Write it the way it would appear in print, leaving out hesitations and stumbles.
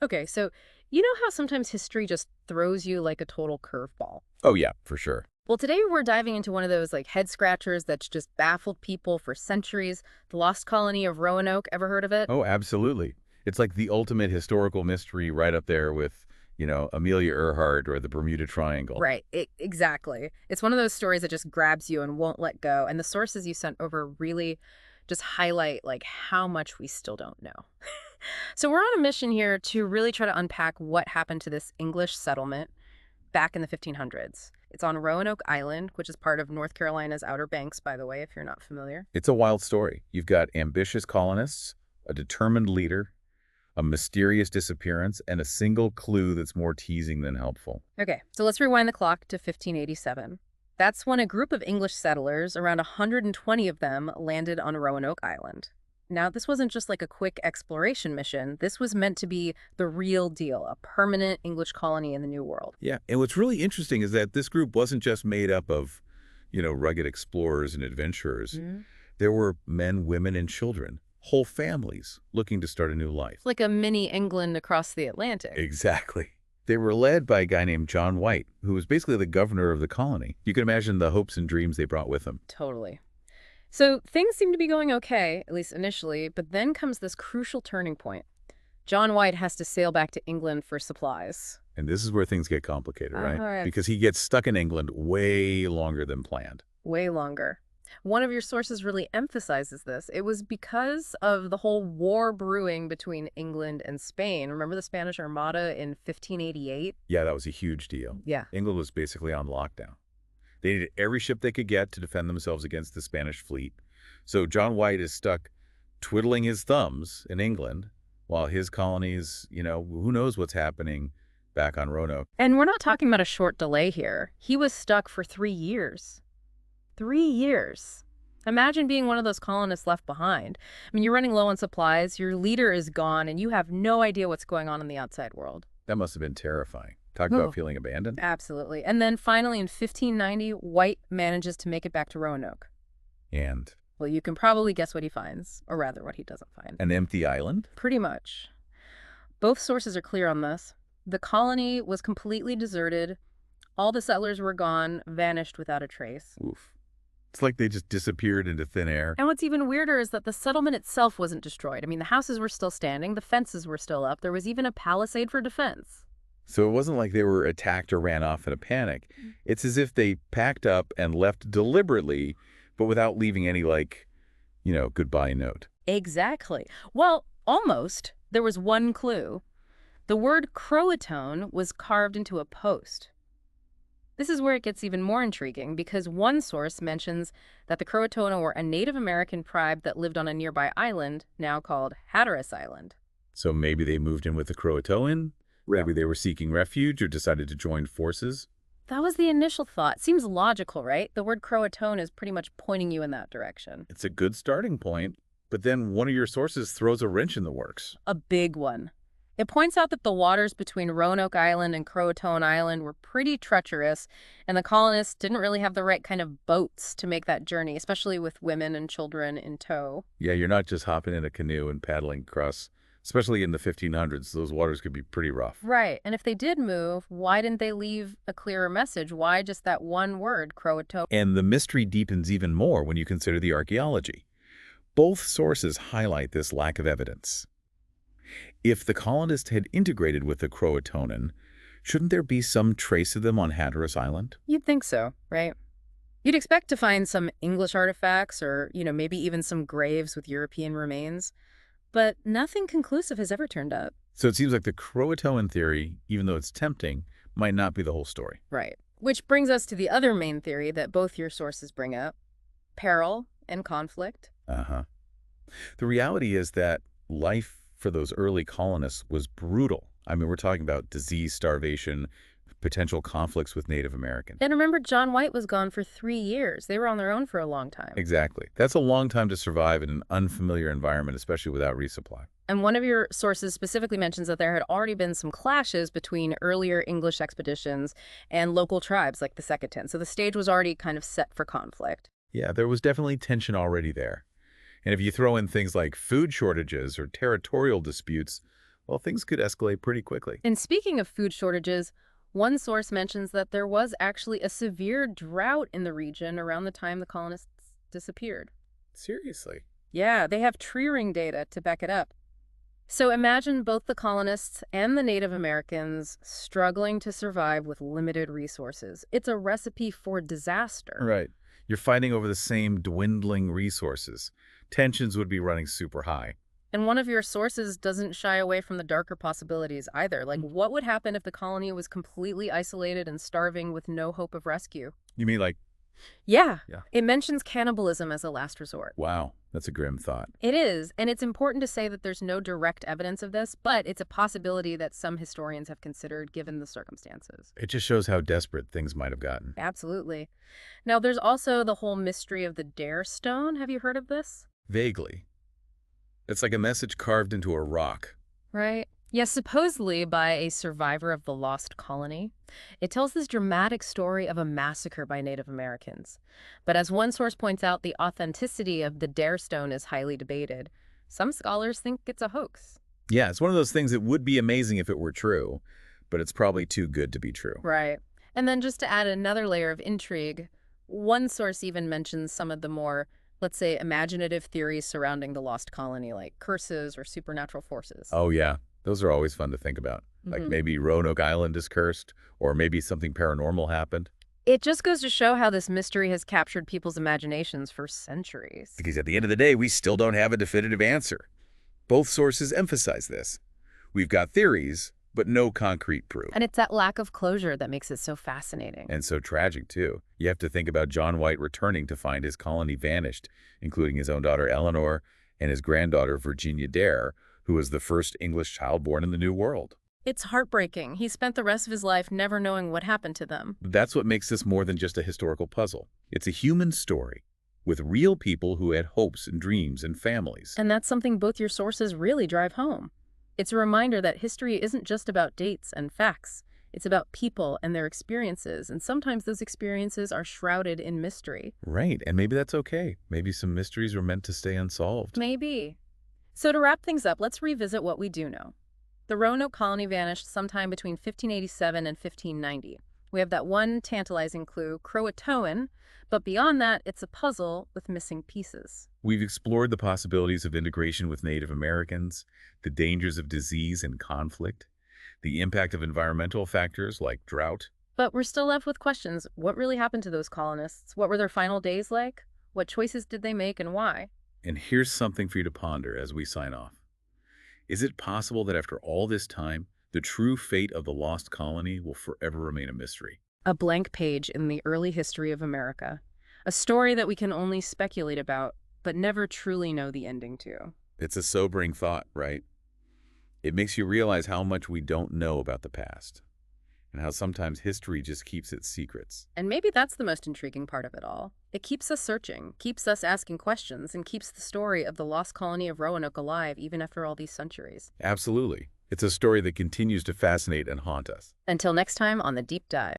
Okay, so you know how sometimes history just throws you like a total curveball? Oh, yeah, for sure. Well, today we're diving into one of those like head scratchers that's just baffled people for centuries. The lost colony of Roanoke. Ever heard of it? Oh, absolutely. It's like the ultimate historical mystery right up there with, Amelia Earhart or the Bermuda Triangle. Right, exactly. It's one of those stories that just grabs you and won't let go. And the sources you sent over really just highlight like how much we still don't know. So we're on a mission here to really try to unpack what happened to this English settlement back in the 1500s. It's on Roanoke Island, which is part of North Carolina's Outer Banks, by the way, if you're not familiar. It's a wild story. You've got ambitious colonists, a determined leader, a mysterious disappearance, and a single clue that's more teasing than helpful. Okay, so let's rewind the clock to 1587. That's when a group of English settlers, around 120 of them, landed on Roanoke Island. Now, this wasn't just like a quick exploration mission. This was meant to be the real deal, a permanent English colony in the New World. Yeah, and what's really interesting is that this group wasn't just made up of, rugged explorers and adventurers. Mhm. There were men, women, and children, whole families looking to start a new life. It's like a mini England across the Atlantic. Exactly. They were led by a guy named John White, who was basically the governor of the colony. You can imagine the hopes and dreams they brought with them. Totally. So things seem to be going okay, at least initially, but then comes this crucial turning point. John White has to sail back to England for supplies. And this is where things get complicated, right? Right. Because he gets stuck in England way longer than planned. Way longer. One of your sources really emphasizes this. It was because of the whole war brewing between England and Spain. Remember the Spanish Armada in 1588? Yeah, that was a huge deal. Yeah. England was basically on lockdown. They needed every ship they could get to defend themselves against the Spanish fleet. So John White is stuck twiddling his thumbs in England while his colonies, who knows what's happening back on Roanoke. And we're not talking about a short delay here. He was stuck for 3 years. 3 years. Imagine being one of those colonists left behind. I mean, you're running low on supplies, your leader is gone, and you have no idea what's going on in the outside world. That must have been terrifying. Talk Oh, about feeling abandoned. absolutely. And then finally in 1590, White manages to make it back to Roanoke. And Well, you can probably guess what he finds, or rather what he doesn't find. an empty island? Pretty much. Both sources are clear on this. The colony was completely deserted. All the settlers were gone, vanished without a trace. Oof. It's like they just disappeared into thin air. And what's even weirder is that the settlement itself wasn't destroyed. I mean, the houses were still standing, the fences were still up, there was even a palisade for defense. So it wasn't like they were attacked or ran off in a panic. It's as if they packed up and left deliberately, but without leaving any, goodbye note. Exactly. Well, almost. There was one clue. The word Croatoan was carved into a post. This is where it gets even more intriguing because one source mentions that the Croatoan were a Native American tribe that lived on a nearby island, now called Hatteras Island. So maybe they moved in with the Croatoan? Maybe they were seeking refuge or decided to join forces? That was the initial thought. Seems logical, right? The word Croatoan is pretty much pointing you in that direction. It's a good starting point, but then one of your sources throws a wrench in the works. A big one. It points out that the waters between Roanoke Island and Croatoan Island were pretty treacherous, and the colonists didn't really have the right kind of boats to make that journey, especially with women and children in tow. Yeah, you're not just hopping in a canoe and paddling across. Especially in the 1500s, those waters could be pretty rough. Right, and if they did move, why didn't they leave a clearer message? Why just that one word, Croatoan? And the mystery deepens even more when you consider the archaeology. Both sources highlight this lack of evidence. If the colonists had integrated with the Croatoan, shouldn't there be some trace of them on Hatteras Island? You'd think so, right? You'd expect to find some English artifacts or, maybe even some graves with European remains. But nothing conclusive has ever turned up. So it seems like the Croatoan theory, even though it's tempting, might not be the whole story. Right. Which brings us to the other main theory that both your sources bring up, peril and conflict. Uh-huh. The reality is that life for those early colonists was brutal. I mean, we're talking about disease, starvation, potential conflicts with Native Americans. And remember, John White was gone for 3 years. They were on their own for a long time. Exactly. That's a long time to survive in an unfamiliar environment, especially without resupply. And one of your sources specifically mentions that there had already been some clashes between earlier English expeditions and local tribes like the Secotans. So the stage was already kind of set for conflict. Yeah, there was definitely tension already there. And if you throw in things like food shortages or territorial disputes, well, things could escalate pretty quickly. And speaking of food shortages, one source mentions that there was actually a severe drought in the region around the time the colonists disappeared. Seriously. Yeah, they have tree ring data to back it up. So imagine both the colonists and the Native Americans struggling to survive with limited resources. It's a recipe for disaster. Right. You're fighting over the same dwindling resources. Tensions would be running super high. And one of your sources doesn't shy away from the darker possibilities either. Like, what would happen if the colony was completely isolated and starving with no hope of rescue? You mean like, Yeah, yeah. it mentions cannibalism as a last resort. Wow, that's a grim thought. It is, and it's important to say that there's no direct evidence of this, but it's a possibility that some historians have considered given the circumstances. It just shows how desperate things might have gotten. Absolutely. Now, there's also the whole mystery of the Dare Stone. Have you heard of this? Vaguely. It's like a message carved into a rock. Right. Yes, supposedly by a survivor of the lost colony. It tells this dramatic story of a massacre by Native Americans. But as one source points out, the authenticity of the Dare Stone is highly debated. Some scholars think it's a hoax. Yeah, it's one of those things that would be amazing if it were true, but it's probably too good to be true. Right. And then just to add another layer of intrigue, one source even mentions some of the more, let's say, imaginative theories surrounding the lost colony, like curses or supernatural forces. Oh, yeah. Those are always fun to think about. Like maybe Roanoke Island is cursed, or maybe something paranormal happened. It just goes to show how this mystery has captured people's imaginations for centuries. Because at the end of the day, we still don't have a definitive answer. Both sources emphasize this. We've got theories, but no concrete proof. And it's that lack of closure that makes it so fascinating. And so tragic, too. You have to think about John White returning to find his colony vanished, including his own daughter Eleanor and his granddaughter Virginia Dare, who was the first English child born in the New World. It's heartbreaking. He spent the rest of his life never knowing what happened to them. That's what makes this more than just a historical puzzle. It's a human story with real people who had hopes and dreams and families. And that's something both your sources really drive home. It's a reminder that history isn't just about dates and facts. It's about people and their experiences, and sometimes those experiences are shrouded in mystery. Right, and maybe that's okay. Maybe some mysteries were meant to stay unsolved. Maybe. So to wrap things up, let's revisit what we do know. The Roanoke colony vanished sometime between 1587 and 1590. We have that one tantalizing clue, Croatoan, but beyond that, it's a puzzle with missing pieces. We've explored the possibilities of integration with Native Americans, the dangers of disease and conflict, the impact of environmental factors like drought. But we're still left with questions. What really happened to those colonists? What were their final days like? What choices did they make and why? And here's something for you to ponder as we sign off. Is it possible that after all this time, the true fate of the lost colony will forever remain a mystery? A blank page in the early history of America. A story that we can only speculate about, but never truly know the ending to. It's a sobering thought, right? It makes you realize how much we don't know about the past, and how sometimes history just keeps its secrets. And maybe that's the most intriguing part of it all. It keeps us searching, keeps us asking questions, and keeps the story of the lost colony of Roanoke alive even after all these centuries. Absolutely. It's a story that continues to fascinate and haunt us. Until next time on The Deep Dive.